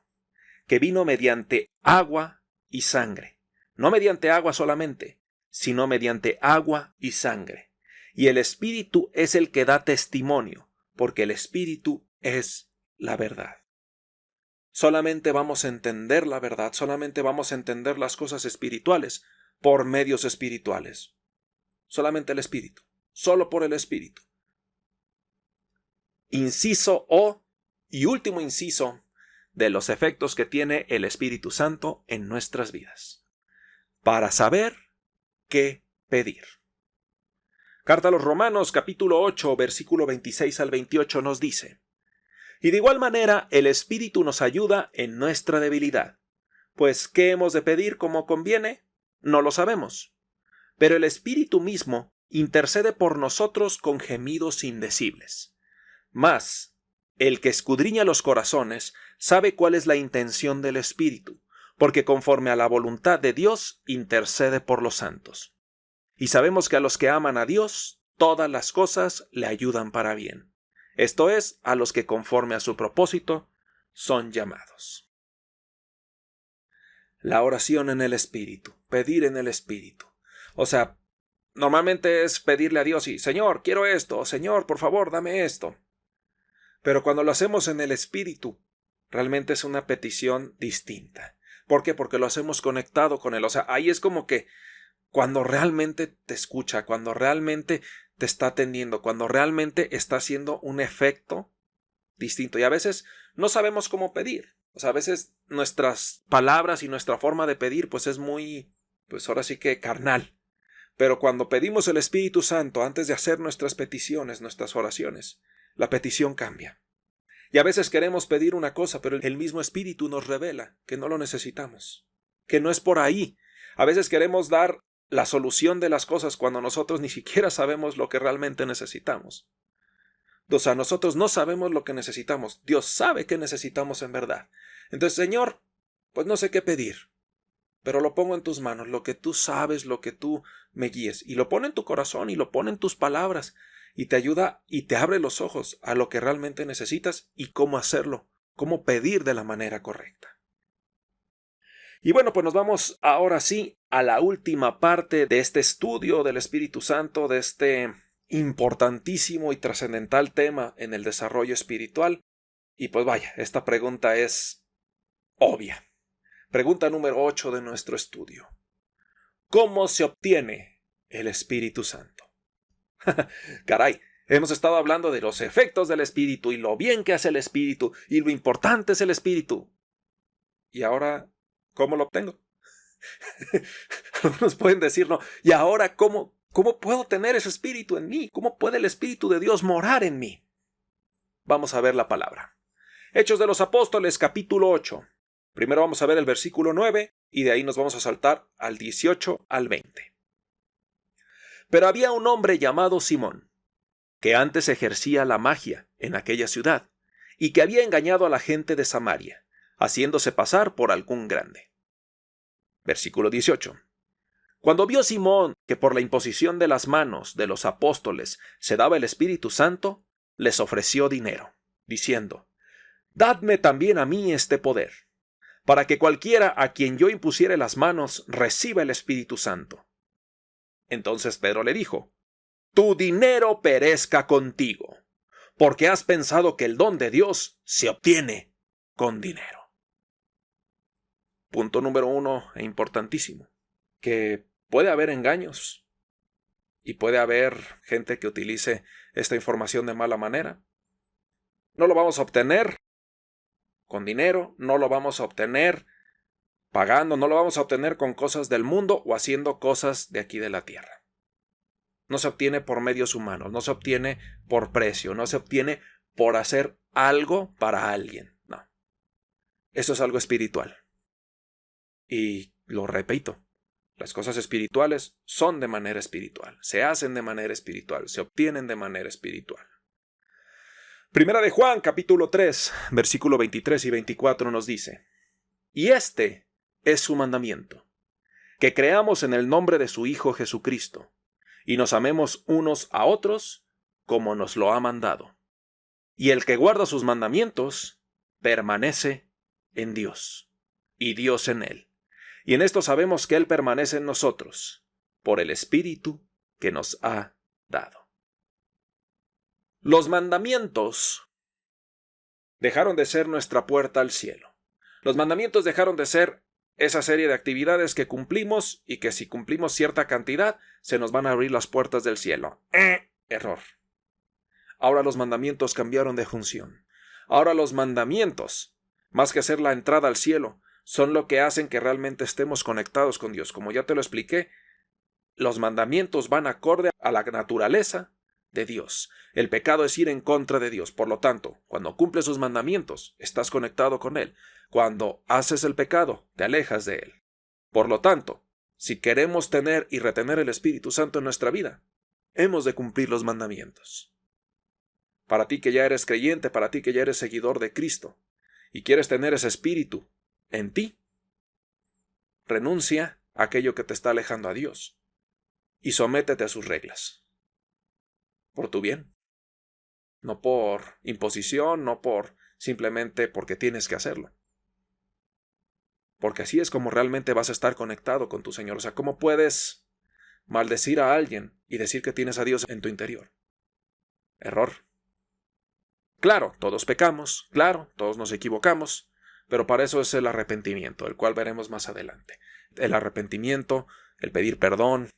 que vino mediante agua y sangre, no mediante agua solamente, sino mediante agua y sangre. Y el Espíritu es el que da testimonio, porque el Espíritu es la verdad. Solamente vamos a entender la verdad, solamente vamos a entender las cosas espirituales por medios espirituales. Solamente el Espíritu, solo por el Espíritu. Inciso O y último inciso de los efectos que tiene el Espíritu Santo en nuestras vidas. Para saber qué pedir. Carta a los Romanos, capítulo 8, versículo 26 al 28 nos dice: Y de igual manera el Espíritu nos ayuda en nuestra debilidad. Pues, ¿qué hemos de pedir como conviene? No lo sabemos. Pero el Espíritu mismo intercede por nosotros con gemidos indecibles. Mas, el que escudriña los corazones sabe cuál es la intención del Espíritu, porque conforme a la voluntad de Dios intercede por los santos. Y sabemos que a los que aman a Dios, todas las cosas le ayudan para bien. Esto es, a los que conforme a su propósito son llamados. La oración en el Espíritu, pedir en el Espíritu. O sea, normalmente es pedirle a Dios y: Señor, quiero esto, Señor, por favor, dame esto. Pero cuando lo hacemos en el Espíritu, realmente es una petición distinta. ¿Por qué? Porque lo hacemos conectado con Él. O sea, ahí es como que cuando realmente te escucha, cuando realmente te está atendiendo, cuando realmente está haciendo un efecto distinto. Y a veces no sabemos cómo pedir. O sea, a veces nuestras palabras y nuestra forma de pedir pues es muy, pues ahora sí que carnal. Pero cuando pedimos el Espíritu Santo antes de hacer nuestras peticiones, nuestras oraciones, la petición cambia. Y a veces queremos pedir una cosa, pero el mismo Espíritu nos revela que no lo necesitamos, que no es por ahí. A veces queremos dar la solución de las cosas cuando nosotros ni siquiera sabemos lo que realmente necesitamos. O sea, nosotros no sabemos lo que necesitamos. Dios sabe que necesitamos en verdad. Entonces, Señor, pues no sé qué pedir, pero lo pongo en tus manos, lo que tú sabes, lo que tú me guíes. Y lo pone en tu corazón y lo pone en tus palabras. Y te ayuda y te abre los ojos a lo que realmente necesitas y cómo hacerlo, cómo pedir de la manera correcta. Y bueno, pues nos vamos ahora sí a la última parte de este estudio del Espíritu Santo, de este importantísimo y trascendental tema en el desarrollo espiritual. Y pues vaya, esta pregunta es obvia. Pregunta número 8 de nuestro estudio. ¿Cómo se obtiene el Espíritu Santo? Caray, hemos estado hablando de los efectos del Espíritu y lo bien que hace el Espíritu y lo importante es el Espíritu. Y ahora, ¿cómo lo obtengo? Algunos pueden decir, no, ¿y ahora cómo puedo tener ese Espíritu en mí? ¿Cómo puede el Espíritu de Dios morar en mí? Vamos a ver la palabra. Hechos de los Apóstoles, capítulo 8. Primero vamos a ver el versículo 9 y de ahí nos vamos a saltar al 18 al 20. Pero había un hombre llamado Simón, que antes ejercía la magia en aquella ciudad y que había engañado a la gente de Samaria, haciéndose pasar por algún grande. Versículo 18. Cuando vio Simón que por la imposición de las manos de los apóstoles se daba el Espíritu Santo, les ofreció dinero, diciendo: Dadme también a mí este poder, para que cualquiera a quien yo impusiere las manos reciba el Espíritu Santo. Entonces Pedro le dijo: Tu dinero perezca contigo, porque has pensado que el don de Dios se obtiene con dinero. Punto número 1 e importantísimo, que puede haber engaños y puede haber gente que utilice esta información de mala manera. No lo vamos a obtener con dinero, no lo vamos a obtener pagando, no lo vamos a obtener con cosas del mundo o haciendo cosas de aquí de la tierra. No se obtiene por medios humanos, no se obtiene por precio, no se obtiene por hacer algo para alguien. No. Esto es algo espiritual. Y lo repito, las cosas espirituales son de manera espiritual, se hacen de manera espiritual, se obtienen de manera espiritual. Primera de Juan, capítulo 3, versículo 23 y 24 nos dice: Y este es su mandamiento, que creamos en el nombre de su Hijo Jesucristo, y nos amemos unos a otros como nos lo ha mandado. Y el que guarda sus mandamientos permanece en Dios, y Dios en él. Y en esto sabemos que Él permanece en nosotros, por el Espíritu que nos ha dado. Los mandamientos dejaron de ser nuestra puerta al cielo. Los mandamientos dejaron de ser esa serie de actividades que cumplimos y que si cumplimos cierta cantidad, se nos van a abrir las puertas del cielo. Error. Ahora los mandamientos cambiaron de función. Ahora los mandamientos, más que ser la entrada al cielo, son lo que hacen que realmente estemos conectados con Dios. Como ya te lo expliqué, los mandamientos van acorde a la naturaleza de Dios. El pecado es ir en contra de Dios. Por lo tanto, cuando cumples sus mandamientos, estás conectado con Él. Cuando haces el pecado, te alejas de Él. Por lo tanto, si queremos tener y retener el Espíritu Santo en nuestra vida, hemos de cumplir los mandamientos. Para ti que ya eres creyente, para ti que ya eres seguidor de Cristo, y quieres tener ese Espíritu en ti, renuncia a aquello que te está alejando a Dios y sométete a sus reglas. Por tu bien. No por imposición, no por simplemente porque tienes que hacerlo. Porque así es como realmente vas a estar conectado con tu Señor. O sea, ¿cómo puedes maldecir a alguien y decir que tienes a Dios en tu interior? Error. Claro, todos pecamos, claro, todos nos equivocamos, pero para eso es el arrepentimiento, el cual veremos más adelante. El arrepentimiento, el pedir perdón,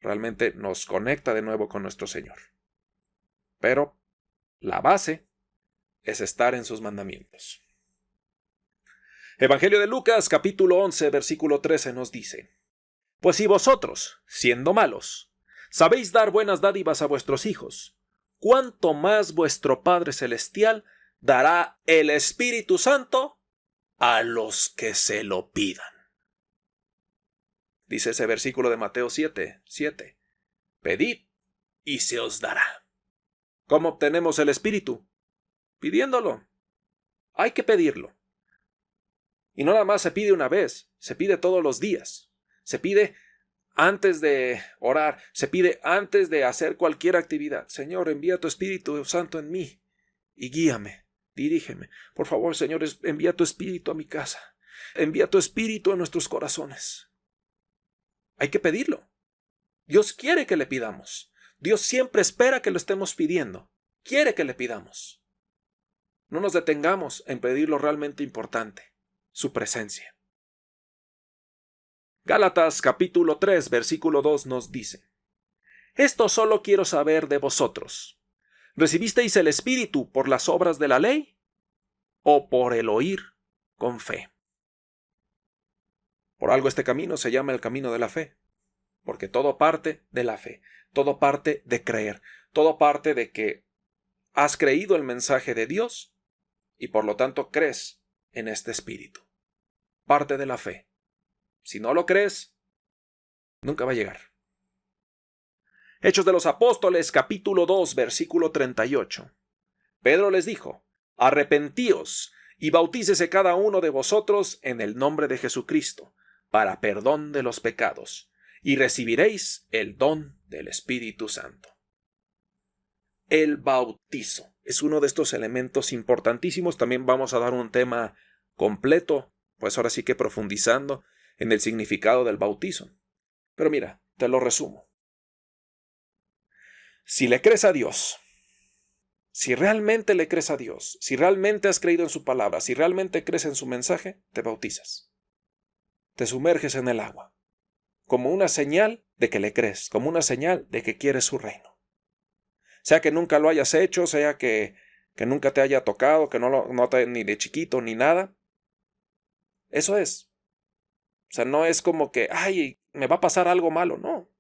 realmente nos conecta de nuevo con nuestro Señor. Pero la base es estar en sus mandamientos. Evangelio de Lucas, capítulo 11, versículo 13 nos dice: Pues si vosotros, siendo malos, sabéis dar buenas dádivas a vuestros hijos, ¿cuánto más vuestro Padre Celestial dará el Espíritu Santo a los que se lo pidan? Dice ese versículo de Mateo 7:7. Pedid y se os dará. ¿Cómo obtenemos el Espíritu? Pidiéndolo. Hay que pedirlo. Y no nada más se pide una vez, se pide todos los días. Se pide antes de orar, se pide antes de hacer cualquier actividad. Señor, envía tu Espíritu Santo en mí y guíame, dirígeme. Por favor, Señor, envía tu Espíritu a mi casa. Envía tu Espíritu a nuestros corazones. Hay que pedirlo. Dios quiere que le pidamos. Dios siempre espera que lo estemos pidiendo. Quiere que le pidamos. No nos detengamos en pedir lo realmente importante, su presencia. Gálatas capítulo 3, versículo 2 nos dice: Esto solo quiero saber de vosotros. ¿Recibisteis el Espíritu por las obras de la ley o por el oír con fe? Por algo este camino se llama el camino de la fe, porque todo parte de la fe, todo parte de creer, todo parte de que has creído el mensaje de Dios y por lo tanto crees en este Espíritu. Parte de la fe. Si no lo crees, nunca va a llegar. Hechos de los Apóstoles, capítulo 2, versículo 38. Pedro les dijo: Arrepentíos y bautícese cada uno de vosotros en el nombre de Jesucristo, para perdón de los pecados, y recibiréis el don del Espíritu Santo. El bautizo es uno de estos elementos importantísimos. También vamos a dar un tema completo, pues ahora sí que profundizando en el significado del bautizo. Pero mira, te lo resumo. Si le crees a Dios Si realmente le crees a Dios, si realmente has creído en su palabra, si realmente crees en su mensaje, te bautizas. Te sumerges en el agua, como una señal de que le crees, como una señal de que quieres su reino. Sea que nunca lo hayas hecho, sea que nunca te haya tocado, que no te, ni de chiquito ni nada. Eso es. O sea, no es como que, ay, me va a pasar algo malo, no.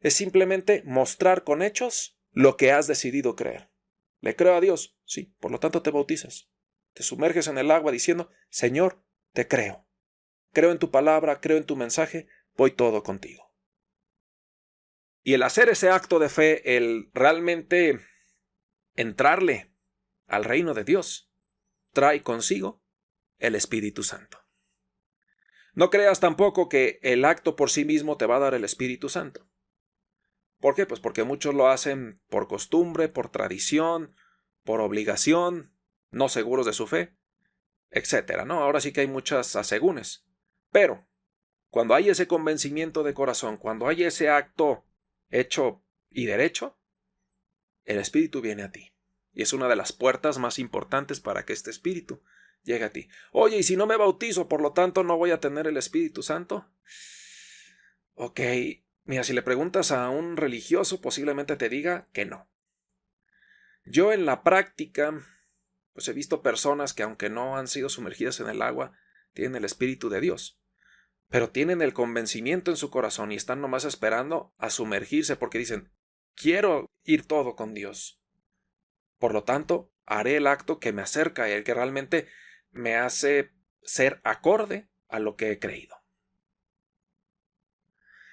Es simplemente mostrar con hechos lo que has decidido creer. ¿Le creo a Dios? Sí, por lo tanto te bautizas. Te sumerges en el agua diciendo, Señor, te creo. Creo en tu palabra, creo en tu mensaje, voy todo contigo. Y el hacer ese acto de fe, el realmente entrarle al reino de Dios, trae consigo el Espíritu Santo. No creas tampoco que el acto por sí mismo te va a dar el Espíritu Santo. ¿Por qué? Pues porque muchos lo hacen por costumbre, por tradición, por obligación, no seguros de su fe, etcétera, ¿no? Ahora sí que hay muchas asegúnes. Pero cuando hay ese convencimiento de corazón, cuando hay ese acto hecho y derecho, el Espíritu viene a ti. Y es una de las puertas más importantes para que este Espíritu llegue a ti. Oye, ¿y si no me bautizo, por lo tanto no voy a tener el Espíritu Santo? Ok, mira, si le preguntas a un religioso, posiblemente te diga que no. Yo en la práctica, pues he visto personas que aunque no han sido sumergidas en el agua, tienen el Espíritu de Dios. Pero tienen el convencimiento en su corazón y están nomás esperando a sumergirse porque dicen, quiero ir todo con Dios. Por lo tanto, haré el acto que me acerca a Él, que realmente me hace ser acorde a lo que he creído.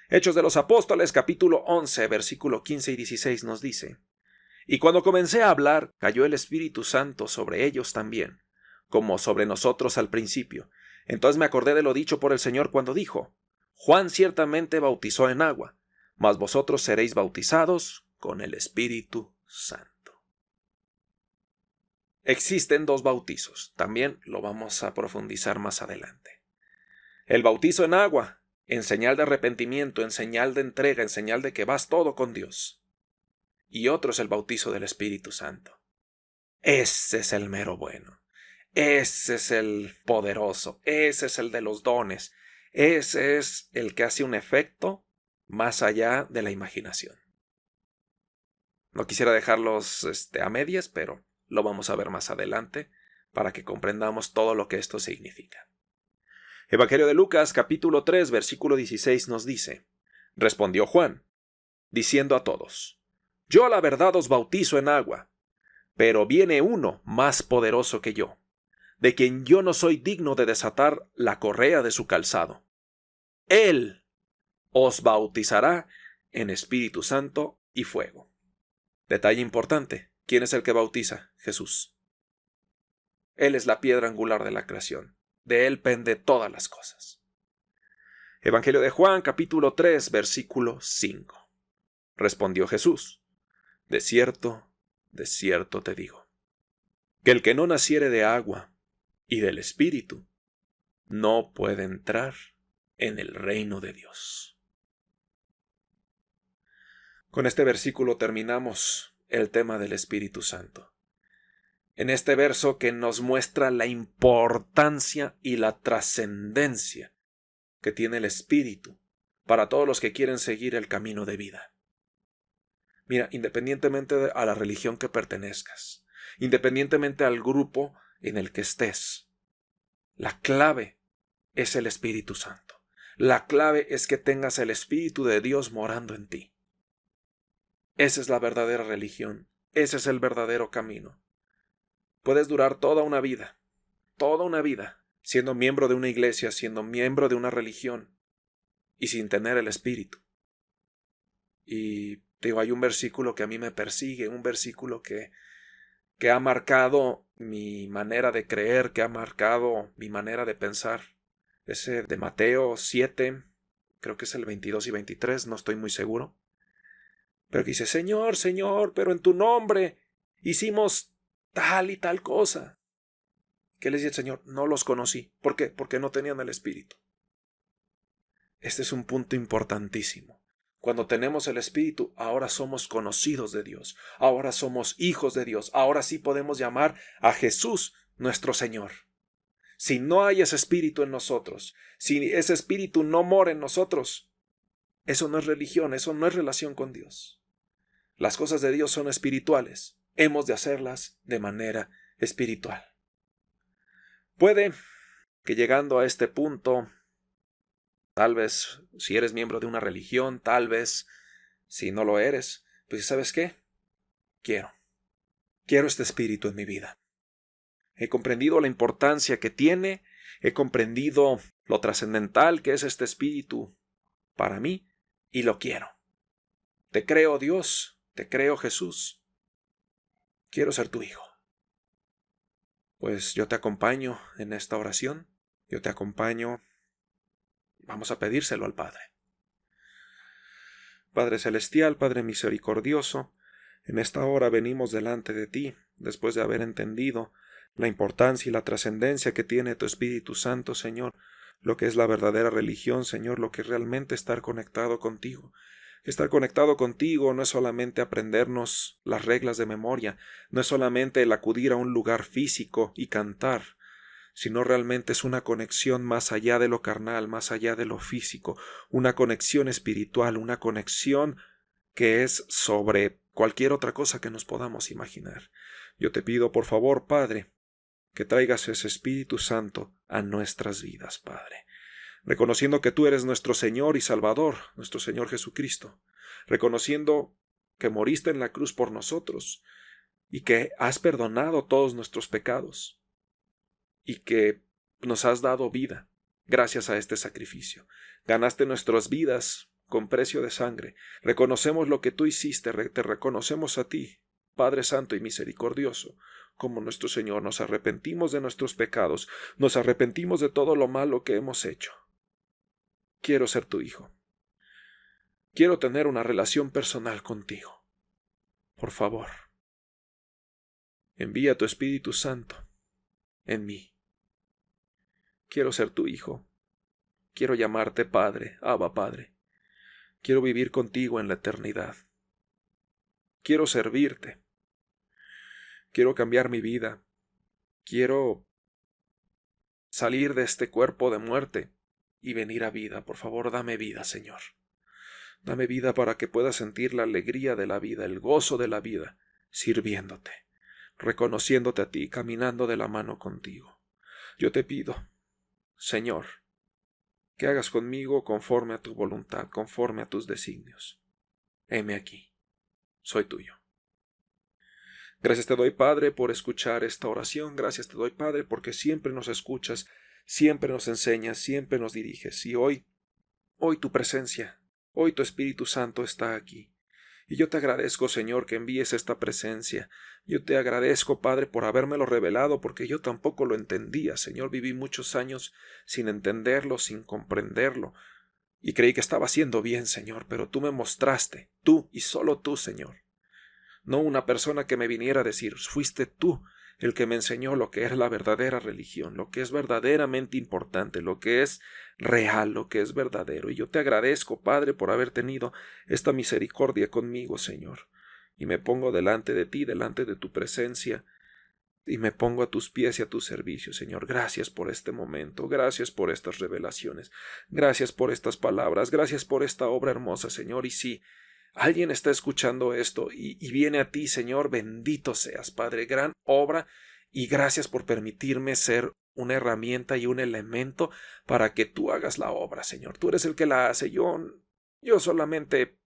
Hechos de los Apóstoles, capítulo 11, versículo 15 y 16 nos dice, y cuando comencé a hablar, cayó el Espíritu Santo sobre ellos también, como sobre nosotros al principio. Entonces me acordé de lo dicho por el Señor cuando dijo, Juan ciertamente bautizó en agua, mas vosotros seréis bautizados con el Espíritu Santo. Existen dos bautizos, también lo vamos a profundizar más adelante. El bautizo en agua, en señal de arrepentimiento, en señal de entrega, en señal de que vas todo con Dios. Y otro es el bautizo del Espíritu Santo. Ese es el mero bueno. Ese es el poderoso. Ese es el de los dones. Ese es el que hace un efecto más allá de la imaginación. No quisiera dejarlos a medias, pero lo vamos a ver más adelante para que comprendamos todo lo que esto significa. Evangelio de Lucas, capítulo 3, versículo 16 nos dice, respondió Juan, diciendo a todos, yo a la verdad os bautizo en agua, pero viene uno más poderoso que yo, de quien yo no soy digno de desatar la correa de su calzado. Él os bautizará en Espíritu Santo y fuego. Detalle importante, ¿quién es el que bautiza? Jesús. Él es la piedra angular de la creación. De él pende todas las cosas. Evangelio de Juan, capítulo 3, versículo 5. Respondió Jesús, de cierto te digo, que el que no naciere de agua y del Espíritu no puede entrar en el reino de Dios. Con este versículo terminamos el tema del Espíritu Santo. En este verso que nos muestra la importancia y la trascendencia que tiene el Espíritu para todos los que quieren seguir el camino de vida. Mira, independientemente a la religión que pertenezcas, independientemente al grupo en el que estés, la clave es el Espíritu Santo. La clave es que tengas el Espíritu de Dios morando en ti. Esa es la verdadera religión. Ese es el verdadero camino. Puedes durar toda una vida, siendo miembro de una iglesia, siendo miembro de una religión y sin tener el Espíritu. Y digo, hay un versículo que a mí me persigue, un versículo que ha marcado mi manera de creer, que ha marcado mi manera de pensar. Ese de Mateo 7, creo que es el 22 y 23, no estoy muy seguro. Pero que dice, Señor, Señor, pero en tu nombre hicimos tal y tal cosa. ¿Qué les dice el Señor? No los conocí. ¿Por qué? Porque no tenían el Espíritu. Este es un punto importantísimo. Cuando tenemos el Espíritu, ahora somos conocidos de Dios, ahora somos hijos de Dios, ahora sí podemos llamar a Jesús nuestro Señor. Si no hay ese Espíritu en nosotros, si ese Espíritu no mora en nosotros, eso no es religión, eso no es relación con Dios. Las cosas de Dios son espirituales, hemos de hacerlas de manera espiritual. Puede que llegando a este punto, tal vez si eres miembro de una religión, tal vez si no lo eres, pues ¿sabes qué? Quiero este Espíritu en mi vida. He comprendido la importancia que tiene, he comprendido lo trascendental que es este Espíritu para mí y lo quiero. Te creo, Dios, te creo, Jesús. Quiero ser tu hijo. Pues yo te acompaño en esta oración, yo te acompaño, vamos a pedírselo al Padre. Padre Celestial, Padre Misericordioso, en esta hora venimos delante de ti, después de haber entendido la importancia y la trascendencia que tiene tu Espíritu Santo, Señor, lo que es la verdadera religión, Señor, lo que es realmente estar conectado contigo. Estar conectado contigo no es solamente aprendernos las reglas de memoria, no es solamente el acudir a un lugar físico y cantar, sino realmente es una conexión más allá de lo carnal, más allá de lo físico, una conexión espiritual, una conexión que es sobre cualquier otra cosa que nos podamos imaginar. Yo te pido, por favor, Padre, que traigas ese Espíritu Santo a nuestras vidas, Padre, reconociendo que tú eres nuestro Señor y Salvador, nuestro Señor Jesucristo, reconociendo que moriste en la cruz por nosotros y que has perdonado todos nuestros pecados y que nos has dado vida gracias a este sacrificio. Ganaste nuestras vidas con precio de sangre. Reconocemos lo que tú hiciste, te reconocemos a ti, Padre Santo y Misericordioso, como nuestro Señor. Nos arrepentimos de nuestros pecados, nos arrepentimos de todo lo malo que hemos hecho. Quiero ser tu hijo. Quiero tener una relación personal contigo. Por favor, envía tu Espíritu Santo en mí. Quiero ser tu hijo. Quiero llamarte Padre, Abba Padre. Quiero vivir contigo en la eternidad. Quiero servirte. Quiero cambiar mi vida. Quiero salir de este cuerpo de muerte y venir a vida. Por favor, dame vida, Señor. Dame vida para que pueda sentir la alegría de la vida, el gozo de la vida, sirviéndote, reconociéndote a ti, caminando de la mano contigo. Yo te pido, Señor, que hagas conmigo conforme a tu voluntad, conforme a tus designios. Heme aquí, soy tuyo. Gracias te doy, Padre, por escuchar esta oración. Gracias te doy, Padre, porque siempre nos escuchas, siempre nos enseñas, siempre nos diriges. Y hoy tu presencia, hoy tu Espíritu Santo está aquí. Y yo te agradezco, Señor, que envíes esta presencia. Yo te agradezco, Padre, por habérmelo revelado, porque yo tampoco lo entendía, Señor. Viví muchos años sin entenderlo, sin comprenderlo. Y creí que estaba haciendo bien, Señor, pero tú me mostraste, tú y solo tú, Señor. No una persona que me viniera a decir, fuiste tú el que me enseñó lo que es la verdadera religión, lo que es verdaderamente importante, lo que es real, lo que es verdadero. Y yo te agradezco, Padre, por haber tenido esta misericordia conmigo, Señor. Y me pongo delante de ti, delante de tu presencia, y me pongo a tus pies y a tu servicio, Señor. Gracias por este momento, gracias por estas revelaciones, gracias por estas palabras, gracias por esta obra hermosa, Señor. Y sí, alguien está escuchando esto y viene a ti, Señor, bendito seas, Padre, gran obra, y gracias por permitirme ser una herramienta y un elemento para que tú hagas la obra, Señor. Tú eres el que la hace, yo solamente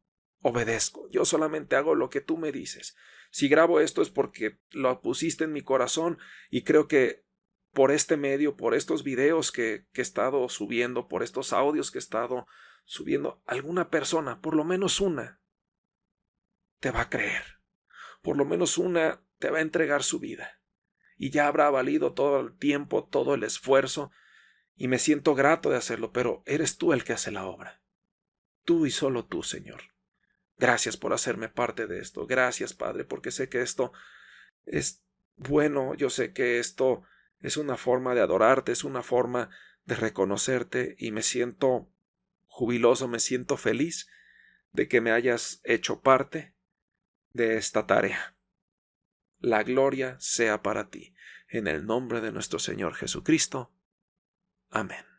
obedezco, yo solamente hago lo que tú me dices. Si grabo esto es porque lo pusiste en mi corazón y creo que por este medio, por estos videos que he estado subiendo, por estos audios que he estado subiendo, alguna persona, por lo menos una, te va a creer. Por lo menos una te va a entregar su vida. Y ya habrá valido todo el tiempo, todo el esfuerzo, y me siento grato de hacerlo, pero eres tú el que hace la obra. Tú y solo tú, Señor. Gracias por hacerme parte de esto. Gracias, Padre, porque sé que esto es bueno. Yo sé que esto es una forma de adorarte, es una forma de reconocerte, y me siento jubiloso, me siento feliz de que me hayas hecho parte de esta tarea. La gloria sea para ti. En el nombre de nuestro Señor Jesucristo. Amén.